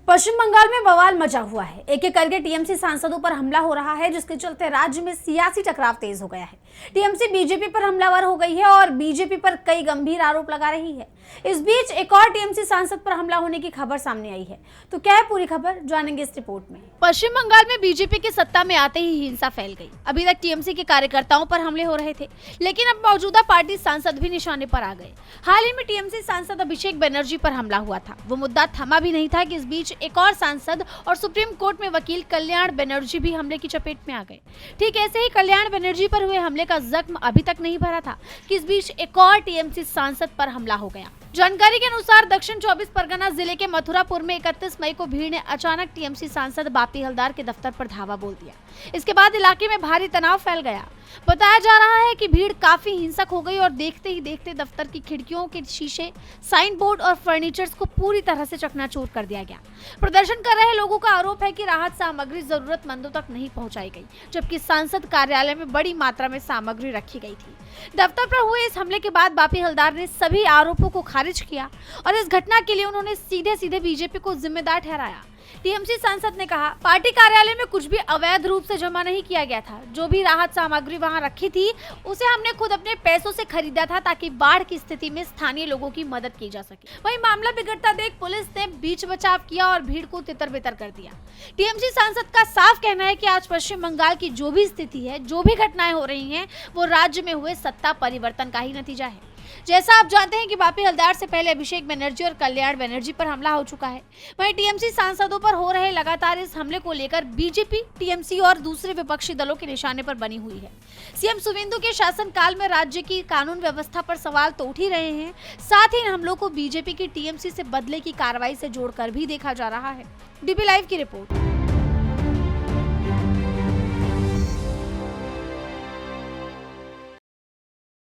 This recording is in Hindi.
पश्चिम बंगाल में बवाल मचा हुआ है। एक एक करके टीएमसी सांसदों पर हमला हो रहा है, जिसके चलते राज्य में सियासी टकराव तेज हो गया है। टीएमसी बीजेपी पर हमलावर हो गई है और बीजेपी पर कई गंभीर आरोप लगा रही है। इस बीच एक और टीएमसी सांसद पर हमला होने की खबर सामने आई है। तो क्या है पूरी खबर, जानेंगे इस रिपोर्ट में। पश्चिम बंगाल में बीजेपी की सत्ता में आते ही हिंसा फैल गई। अभी तक टीएमसी के कार्यकर्ताओं पर हमले हो रहे थे, लेकिन अब मौजूदा पार्टी सांसद भी निशाने पर आ गए। हाल ही में टीएमसी सांसद अभिषेक बनर्जी पर हमला हुआ था। वो मुद्दा थमा भी नहीं था कि इस बीच एक और सांसद और सुप्रीम कोर्ट में वकील कल्याण बनर्जी भी हमले की चपेट में आ गए। ठीक ऐसे ही कल्याण बनर्जी पर हुए हमले का जख्म अभी तक नहीं भरा था कि इस बीच एक और टीएमसी सांसद पर हमला हो गया। जानकारी के अनुसार दक्षिण 24 परगना जिले के मथुरापुर में 31 मई को भीड़ ने अचानक टीएमसी सांसद बापी हलदार के दफ्तर पर धावा बोल दिया। इसके बाद इलाके में भारी तनाव फैल गया। बताया जा रहा है कि भीड़ काफी हिंसक हो गई और देखते ही देखते दफ्तर की खिड़कियों के शीशे, साइन बोर्ड और फर्नीचर्स को पूरी तरह से चकनाचूर कर दिया गया। प्रदर्शन कर रहे लोगों का आरोप है कि राहत सामग्री जरूरतमंदों तक नहीं पहुंचाई गई, जबकि सांसद कार्यालय में बड़ी मात्रा में सामग्री रखी गई थी। दफ्तर पर हुए इस हमले के बाद बापी हलदार ने सभी आरोपों को खारिज किया और इस घटना के लिए उन्होंने सीधे सीधे बीजेपी को जिम्मेदार ठहराया। टीएमसी सांसद ने कहा, पार्टी कार्यालय में कुछ भी अवैध रूप से जमा नहीं किया गया था। जो भी राहत सामग्री वहां रखी थी उसे हमने खुद अपने पैसों से खरीदा था, ताकि बाढ़ की स्थिति में स्थानीय लोगों की मदद की जा सके। वहीं मामला बिगड़ता देख पुलिस ने बीच बचाव किया और भीड़ को तितर-बितर कर दिया। टीएमसी सांसद का साफ कहना है कि आज पश्चिम बंगाल की जो भी स्थिति है, जो भी घटनाएं हो रही हैं, वो राज्य में हुए सत्ता परिवर्तन का ही नतीजा है। जैसा आप जानते हैं कि बापी हलदार से पहले अभिषेक बनर्जी और कल्याण बनर्जी पर हमला हो चुका है। वहीं टीएमसी सांसदों पर हो रहे लगातार इस हमले को लेकर बीजेपी, टीएमसी और दूसरे विपक्षी दलों के निशाने पर बनी हुई है। सीएम सुवेंदु के शासनकाल में राज्य की कानून व्यवस्था पर सवाल तो उठ ही रहे हैं, साथ ही इन हमलों को बीजेपी की टीएमसी से बदले की कार्रवाई से जोड़कर भी देखा जा रहा है। डीबी लाइव की रिपोर्ट।